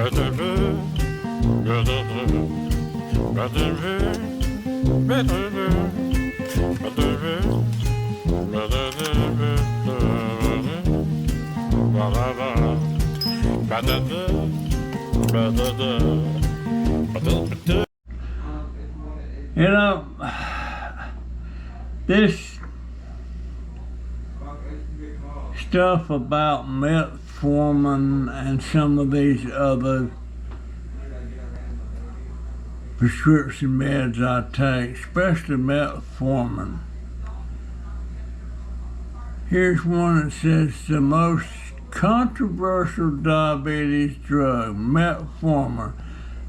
You know, this stuff about metformin and some of these other prescription meds I take, especially metformin. Here's one that says the most controversial diabetes drug, metformin,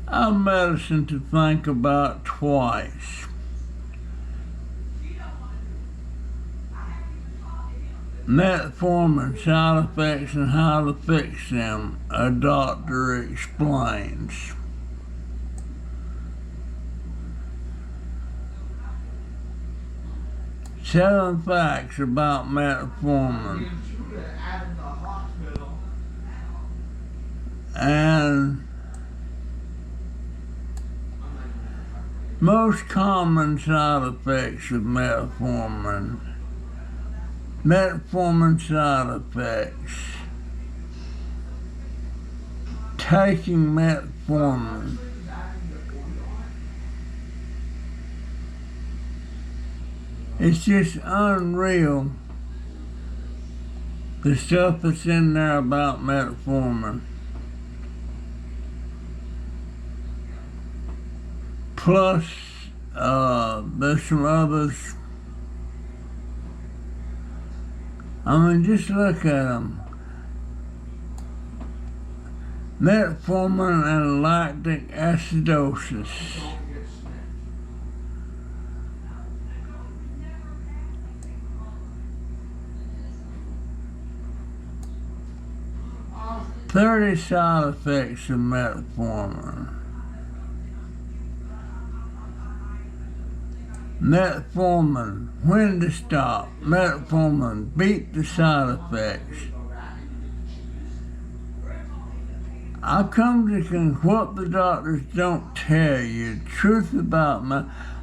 a medicine to think about twice. Metformin, side effects and how to fix them, a doctor explains. Seven facts about metformin. And most common side effects of metformin. Metformin side effects. Taking metformin. It's just unreal, the stuff that's in there about metformin. Plus, there's some others. I mean, just look at them. Metformin and lactic acidosis. "30 side effects of metformin. Metformin, when to stop. Metformin, beat the side effects." I've come to what the doctors don't tell you, truth about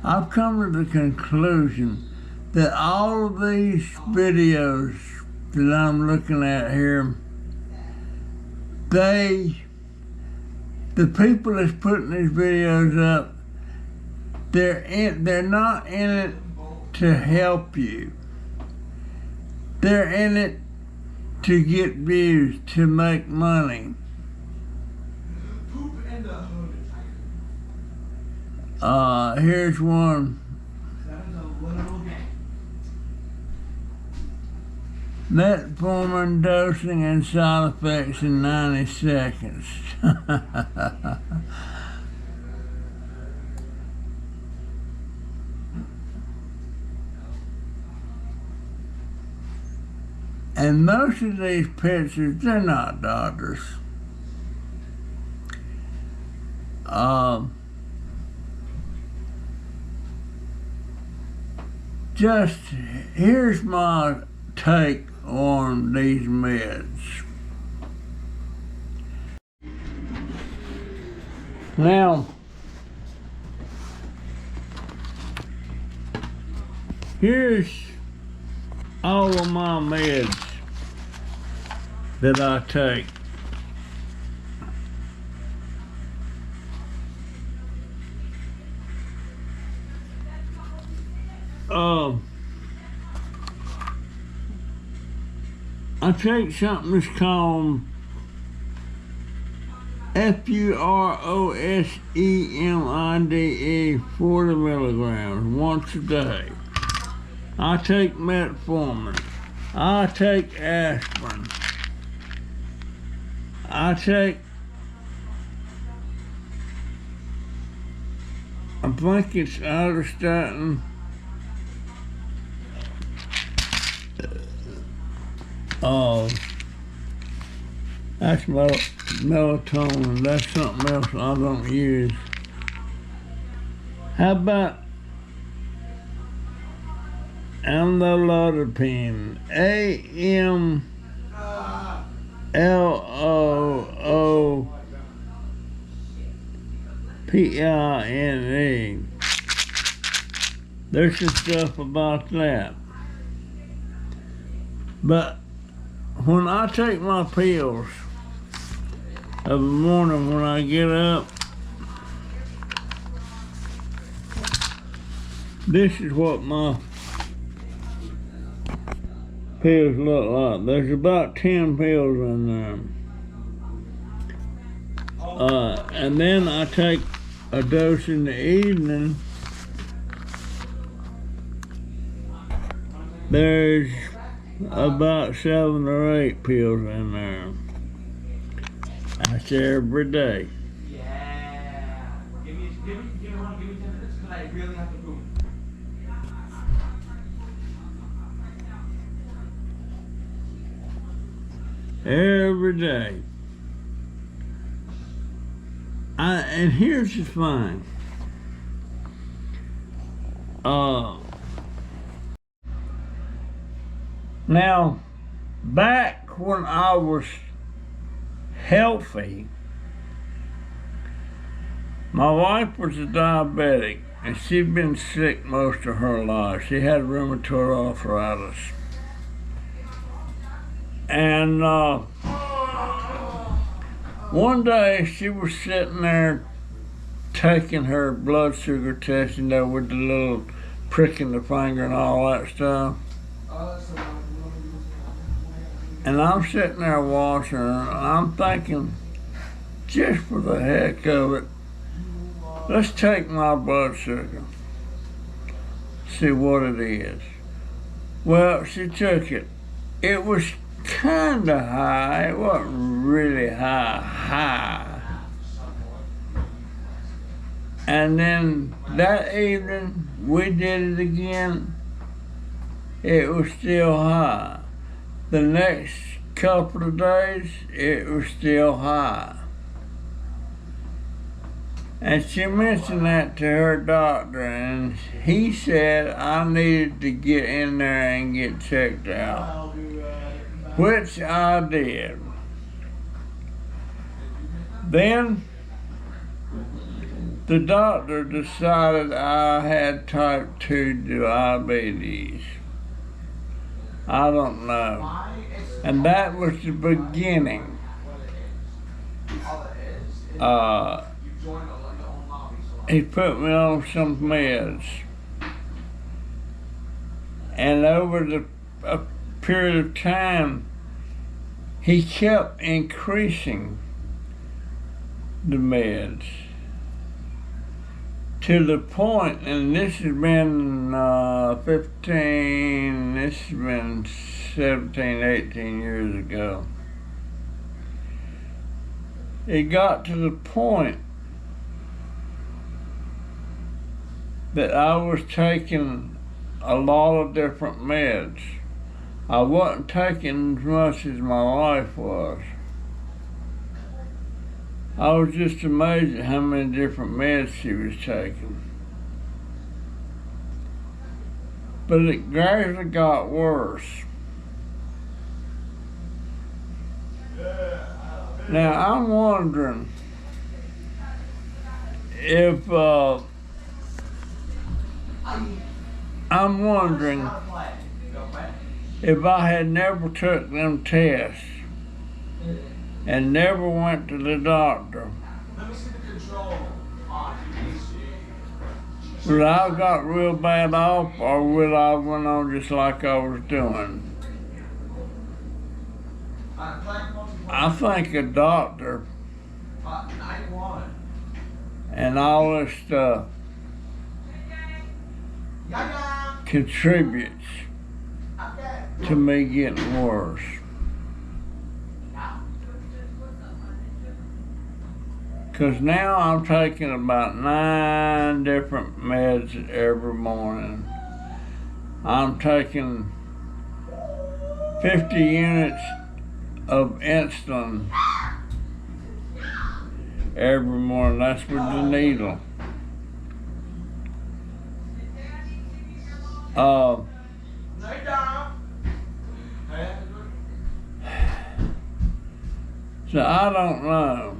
I've come to the conclusion that all of these videos that I'm looking at here, the people that's putting these videos up, they're not in it to help you. They're in it to get views, to make money. Here's one. Metformin dosing and side effects in 90 seconds. And most of these pictures, they're not doctors. Just, here's my take on these meds. Now, here's all of my meds that I take. I take something that's called Furosemide, 40 milligrams once a day. I take metformin. I take aspirin. I think it's aldostatin. That's melatonin. That's something else I don't use. How about amlodipine? P-I-N-E. There's some stuff about that. But when I take my pills of the morning when I get up, this is what my pills look like. There's about 10 pills in there. And then I take a dose in the evening. There's about 7 or 8 pills in there. That's every day. Yeah. Give me 10 minutes because I really have to poop. Every day. And here's the thing. Now, back when I was healthy, my wife was a diabetic, and she'd been sick most of her life. She had rheumatoid arthritis. And one day she was sitting there taking her blood sugar test, you know, with the little prick in the finger and all that stuff. And I'm sitting there watching her, and I'm thinking, just for the heck of it, let's take my blood sugar, see what it is. Well, she took it. It was kind of high. It wasn't really high. And then that evening, we did it again. It was still high. The next couple of days, it was still high. And she mentioned that to her doctor, and he said I needed to get in there and get checked out, which I did. Then the doctor decided I had type 2 diabetes. I don't know. And that was the beginning. He put me on some meds. And over a period of time, he kept increasing the meds to the point, and this has been 17, 18 years ago. It got to the point that I was taking a lot of different meds. I wasn't taking as much as my wife was. I was just amazed at how many different meds she was taking. But it gradually got worse. Now I'm wondering if if I had never took them tests and never went to the doctor, would I have got real bad off, or would I have went on just like I was doing? I think a doctor and all this stuff contributes to me getting worse. Because now I'm taking about 9 different meds every morning. I'm taking 50 units of insulin every morning. That's with the needle. So I don't know.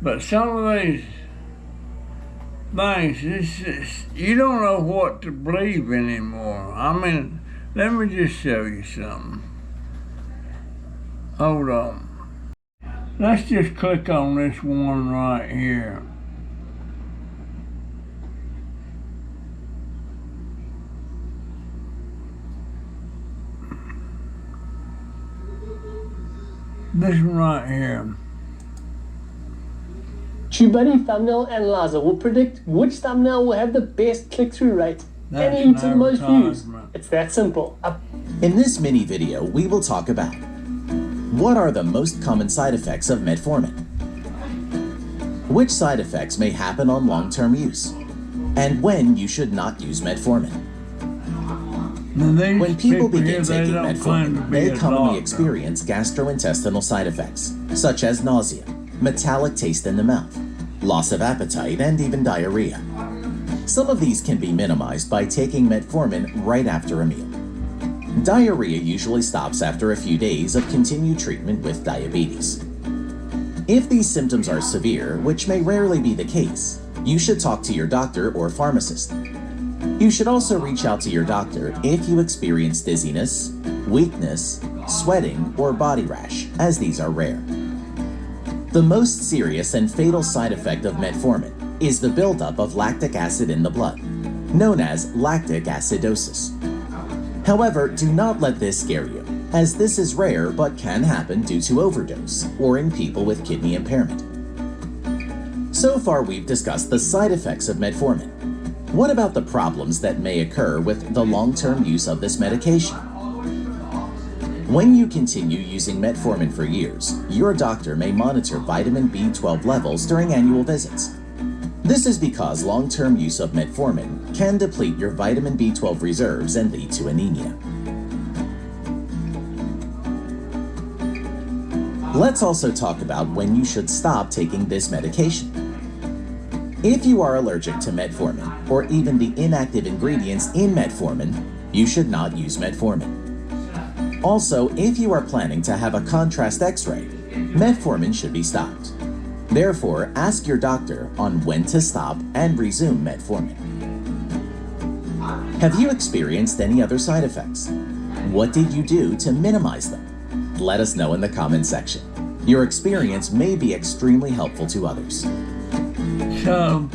But some of these things, you don't know what to believe anymore. I mean, let me just show you something. Hold on. Let's just click on this one right here. This one right here. TubeBuddy thumbnail analyzer will predict which thumbnail will have the best click-through rate That's and lead to the an most views. advertisement. It's that simple. In this mini video, we will talk about what are the most common side effects of metformin, which side effects may happen on long-term use, and when you should not use metformin. When When people begin taking metformin, they commonly experience gastrointestinal side effects, such as nausea, metallic taste in the mouth, loss of appetite, and even diarrhea. Some of these can be minimized by taking metformin right after a meal. Diarrhea usually stops after a few days of continued treatment with diabetes. If these symptoms are severe, which may rarely be the case, you should talk to your doctor or pharmacist. You should also reach out to your doctor if you experience dizziness, weakness, sweating, or body rash, as these are rare. The most serious and fatal side effect of metformin is the buildup of lactic acid in the blood, known as lactic acidosis. However, do not let this scare you, as this is rare but can happen due to overdose or in people with kidney impairment. So far, we've discussed the side effects of metformin. What about the problems that may occur with the long-term use of this medication? When you continue using metformin for years, your doctor may monitor vitamin B12 levels during annual visits. This is because long-term use of metformin can deplete your vitamin B12 reserves and lead to anemia. Let's also talk about when you should stop taking this medication. If you are allergic to metformin, or even the inactive ingredients in metformin, you should not use metformin. Also, if you are planning to have a contrast X-ray, metformin should be stopped. Therefore, ask your doctor on when to stop and resume metformin. Have you experienced any other side effects? What did you do to minimize them? Let us know in the comment section. Your experience may be extremely helpful to others. So,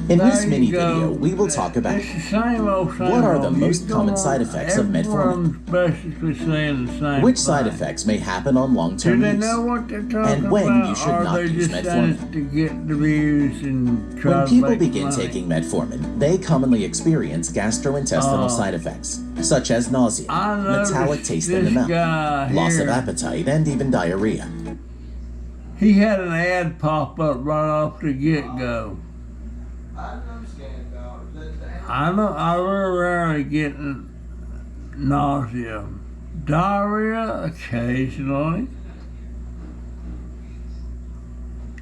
In this there mini you go. video, we will talk about It's the same old what are the old. most You common go side on, effects of metformin, everyone's basically saying the same which side thing. effects may happen on Do long-term they use, know what they're talking and when about, you should or not they use just saying metformin. it to get the views and try When to people make begin money? taking metformin, they commonly experience gastrointestinal side effects, such as nausea, I noticed metallic taste in the this mouth, guy loss of here, appetite, and even diarrhea. he had an ad pop up right off the get-go. I very rarely get nausea. Diarrhea occasionally.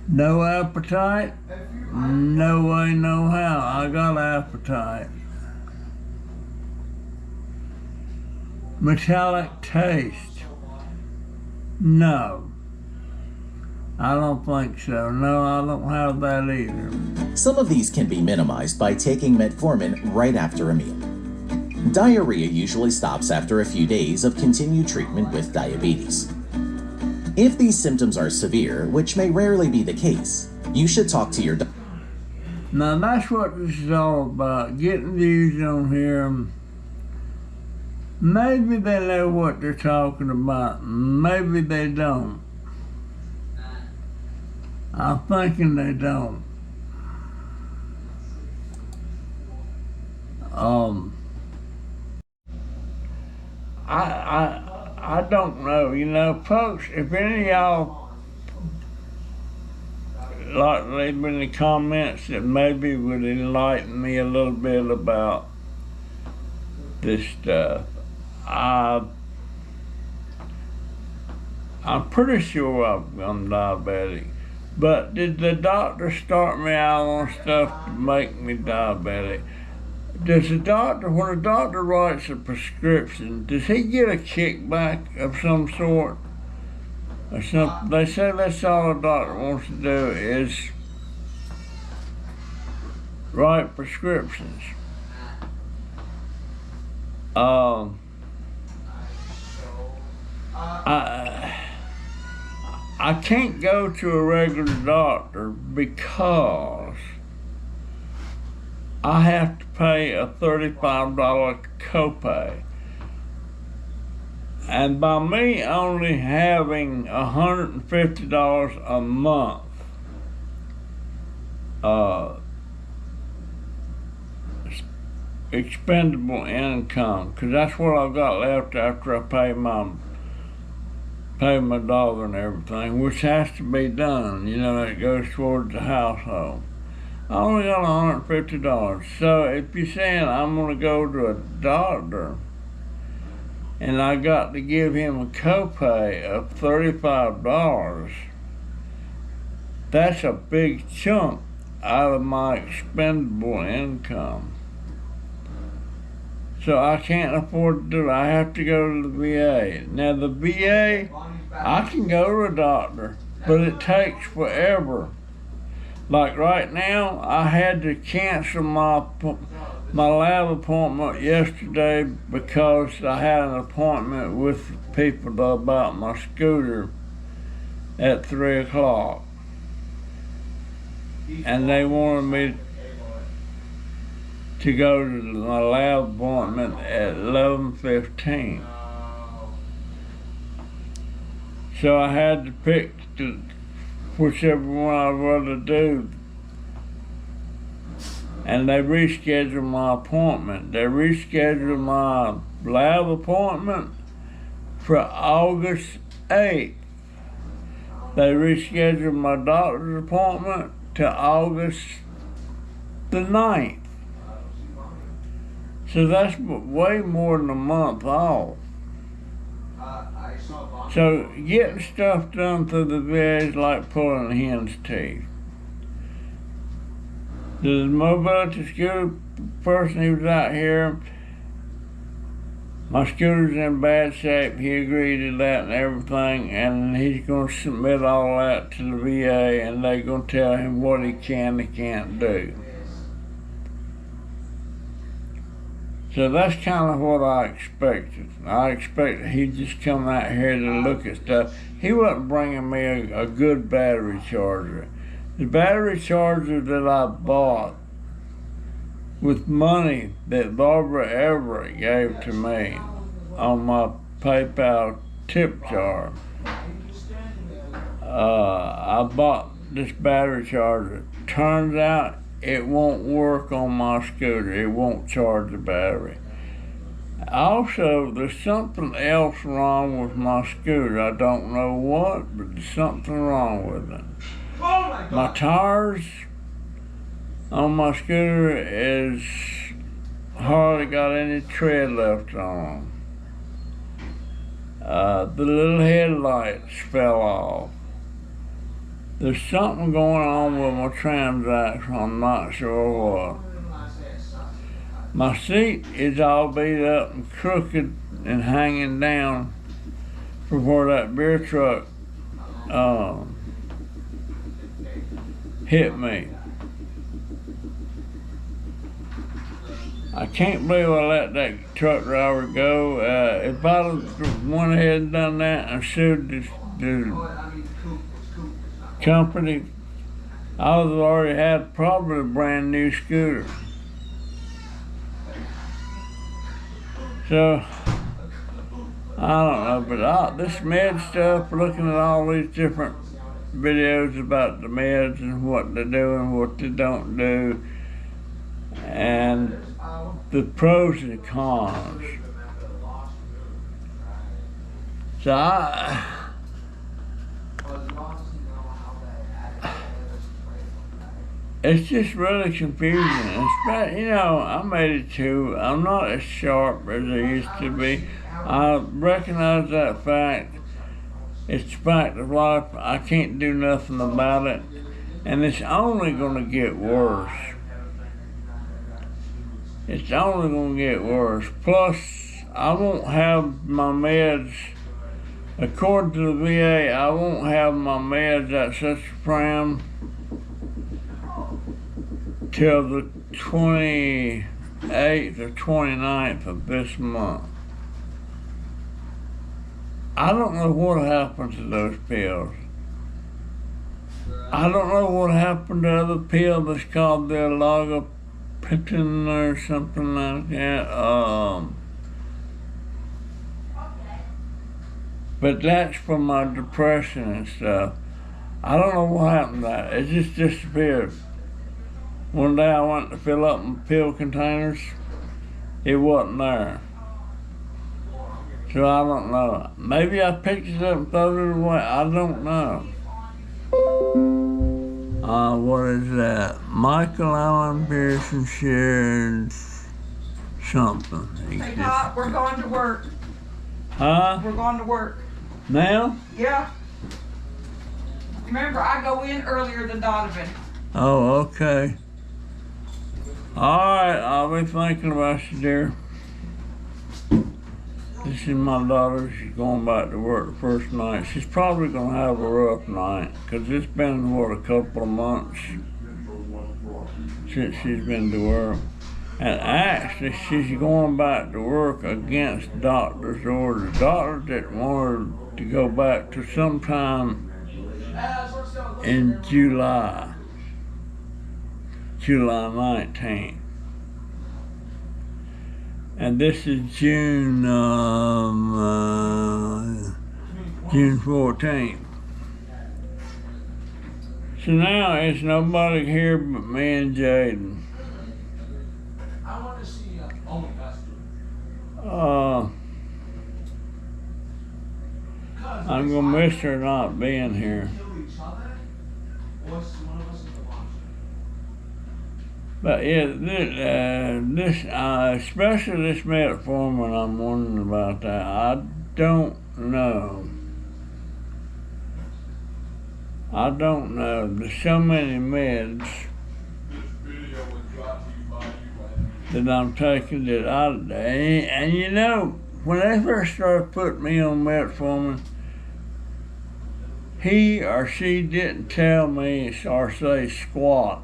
No appetite? No way, no how. I got appetite. Metallic taste? No. I don't think so. No, I don't have that either. Some of these can be minimized by taking metformin right after a meal. Diarrhea usually stops after a few days of continued treatment with diabetes. If these symptoms are severe, which may rarely be the case, you should talk to your doctor. Now that's what this is all about, getting views on here. Maybe they know what they're talking about, maybe they don't. I'm thinking they don't. I don't know, you know, folks, if any of y'all like to leave in the comments that maybe would enlighten me a little bit about this stuff. I'm pretty sure I'm diabetic, but did the doctor start me out on stuff to make me diabetic? Does the doctor, when a doctor writes a prescription, does he get a kickback of some sort? They say that's all a doctor wants to do is write prescriptions. I can't go to a regular doctor because I have to pay a $35 copay. And by me only having $150 a month, expendable income, because that's what I've got left after I pay my dog and everything, which has to be done. You know, it goes towards the household. I only got $150. So if you're saying I'm gonna go to a doctor and I got to give him a copay of $35, that's a big chunk out of my expendable income. So I can't afford to do it. I have to go to the VA. Now the VA, I can go to a doctor, but it takes forever. Like right now, I had to cancel my lab appointment yesterday because I had an appointment with people about my scooter at 3 o'clock. And they wanted me to go to my lab appointment at 11:15. So I had to pick whichever one I'd rather do. And they rescheduled my appointment. They rescheduled my lab appointment for August 8th. They rescheduled my doctor's appointment to August the 9th. So that's way more than a month off. So getting stuff done through the VA is like pulling a hen's teeth. The mobility scooter person who was out here, my scooter's in bad shape. He agreed to that and everything, and he's going to submit all that to the VA, and they're going to tell him what he can and can't do. So that's kind of what I expected. I expected he'd just come out here to look at stuff. He wasn't bringing me a good battery charger. The battery charger that I bought with money that Barbara Everett gave to me on my PayPal tip jar, I bought this battery charger. Turns out it won't work on my scooter. It won't charge the battery. Also, there's something else wrong with my scooter. I don't know what, but there's something wrong with it. My tires on my scooter is hardly got any tread left on them. The little headlights fell off. There's something going on with my transaxle, I'm not sure what. My seat is all beat up and crooked and hanging down from where that beer truck hit me. I can't believe I let that truck driver go. If I'd have went ahead and done that and sued the company, I would have already had probably a brand new scooter. So, I don't know, but this med stuff, looking at all these different videos about the meds and what they do and what they don't do, and the pros and cons. So it's just really confusing. You know, I'm 82. I'm not as sharp as I used to be. I recognize that fact. It's the fact of life. I can't do nothing about it. And it's only going to get worse. It's only going to get worse. Plus, I won't have my meds According to the VA, I won't have my meds at Citrapram till the 28th or 29th of this month. I don't know what happened to those pills. I don't know what happened to the other pill that's called the Logopitin or something like that. But that's for my depression and stuff. I don't know what happened to that. It just disappeared. One day I went to fill up my pill containers. It wasn't there. So I don't know. Maybe I picked it up and threw it away. I don't know. What is that? Michael Allen Pearson shared something. Hey, Pop, we're going to work. Huh? We're going to work. Now? Yeah. Remember, I go in earlier than Donovan. Oh, okay. All right, I'll be thinking about you, dear. This is my daughter. She's going back to work the first night. She's probably going to have a rough night because it's been, what, a couple of months since she's been to work. And actually, she's going back to work against doctor's orders. Doctor didn't want her to go back to sometime in July 19th. And this is June 14th. So now it's nobody here but me and Jaden. I want to see, oh, that's good. I'm gonna miss her not being here. Kill each other? Or is one of us in the box? But yeah, especially this Metformin, I'm wondering about that. I don't know. There's so many meds that I'm taking that and you know, when they first started putting me on Metformin, he or she didn't tell me or say squat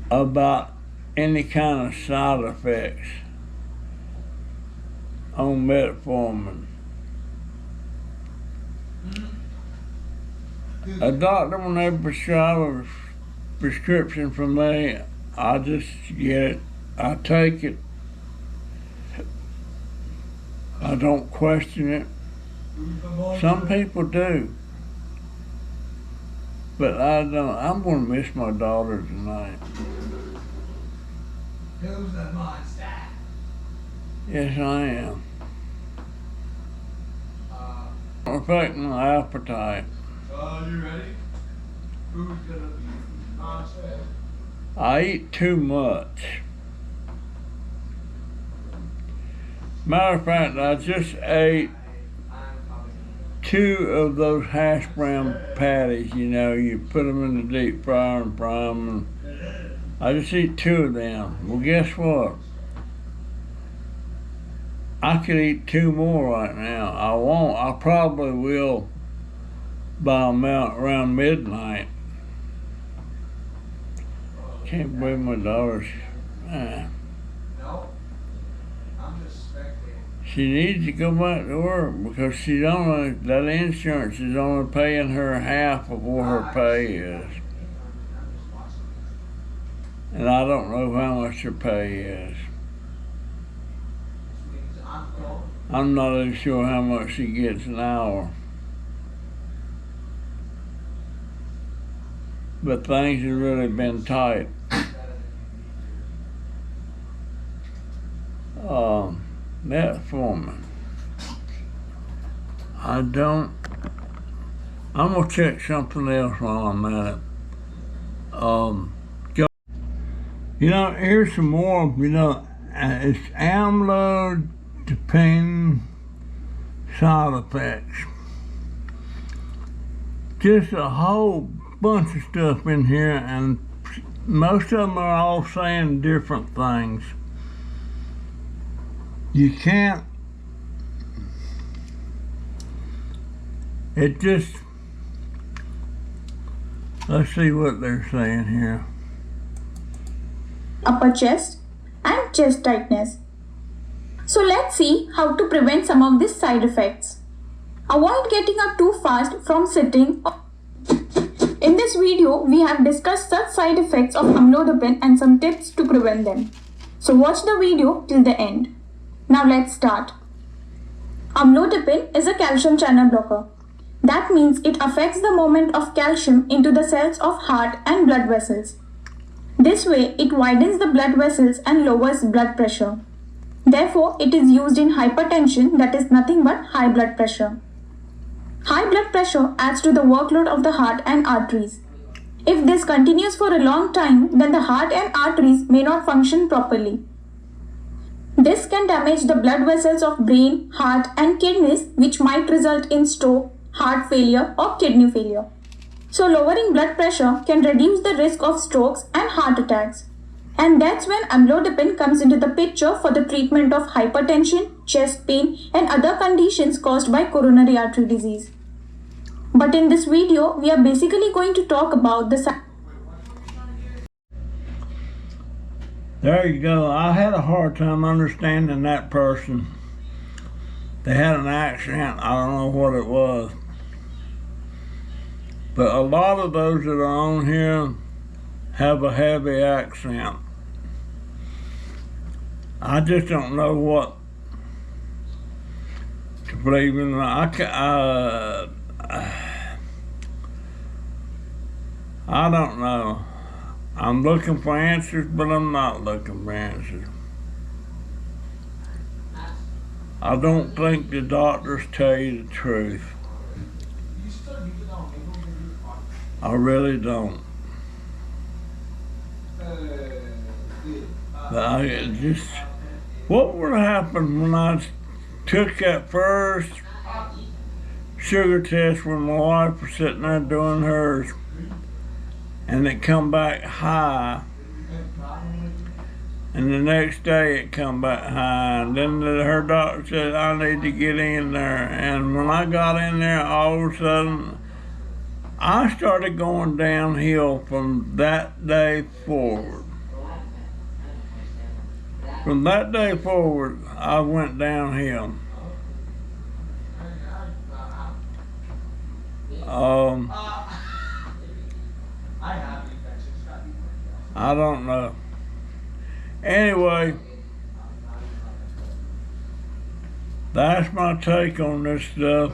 about any kind of side effects on Metformin. A doctor, when they prescribe a prescription for me, I just get it. I take it. I don't question it. Some people do. But I don't. I'm going to miss my daughter tonight. Who's the monster? Yes, I am. Affecting my appetite. You ready? Who's gonna be monster? I eat too much. Matter of fact, I just ate 2 of those hash brown patties. You know, you put them in the deep fryer and fry them. And I just eat 2 of them. Well, guess what? I could eat 2 more right now. I won't. I probably will by around midnight. Can't believe my daughter's. No. I'm just spectating. She needs to go back to work because she's only, that insurance is only paying her half of what her pay is. And I don't know how much her pay is. I'm not even sure how much she gets an hour. But things have really been tight. Metformin. I'm gonna check something else while I'm at it. You know, here's some more, it's amlodipine side effects. Just a whole bunch of stuff in here, and most of them are all saying different things. You can't It just, let's see what they're saying here. Upper chest and chest tightness. So let's see how to prevent some of these side effects. Avoid getting up too fast from sitting. In this video, we have discussed such side effects of amlodipine and some tips to prevent them. So watch the video till the end. Now let's start. Amlodipine is a calcium channel blocker. That means it affects the movement of calcium into the cells of heart and blood vessels. This way, it widens the blood vessels and lowers blood pressure. Therefore, it is used in hypertension, that is nothing but high blood pressure. High blood pressure adds to the workload of the heart and arteries. If this continues for a long time, then the heart and arteries may not function properly. This can damage the blood vessels of brain, heart and kidneys, which might result in stroke, heart failure or kidney failure. So lowering blood pressure can reduce the risk of strokes and heart attacks. And that's when amlodipine comes into the picture for the treatment of hypertension, chest pain and other conditions caused by coronary artery disease. But in this video, we are basically going to talk about the There you go. I had a hard time understanding that person. They had an accent. I don't know what it was. But a lot of those that are on here have a heavy accent. I just don't know what to believe in. I don't know. I'm looking for answers, but I'm not looking for answers. I don't think the doctors tell you the truth. I really don't. But I just, what would happen when I took that first sugar test when my wife was sitting there doing hers and it come back high, and the next day it come back high, and then her doctor said I need to get in there, and when I got in there, all of a sudden I started going downhill from that day forward. From that day forward, I went downhill. I don't know. Anyway, that's my take on this stuff.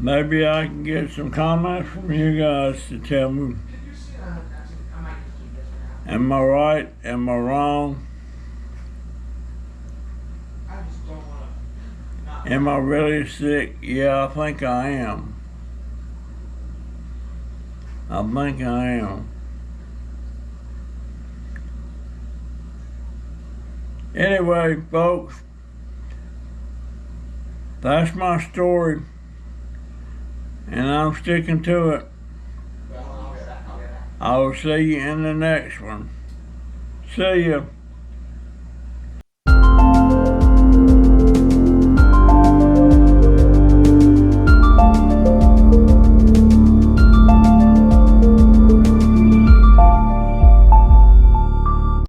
Maybe I can get some comments from you guys to tell me, am I right? Am I wrong? Am I really sick? Yeah, I think I am. I think I am. Anyway, folks, that's my story, and I'm sticking to it. I will see you in the next one. See ya.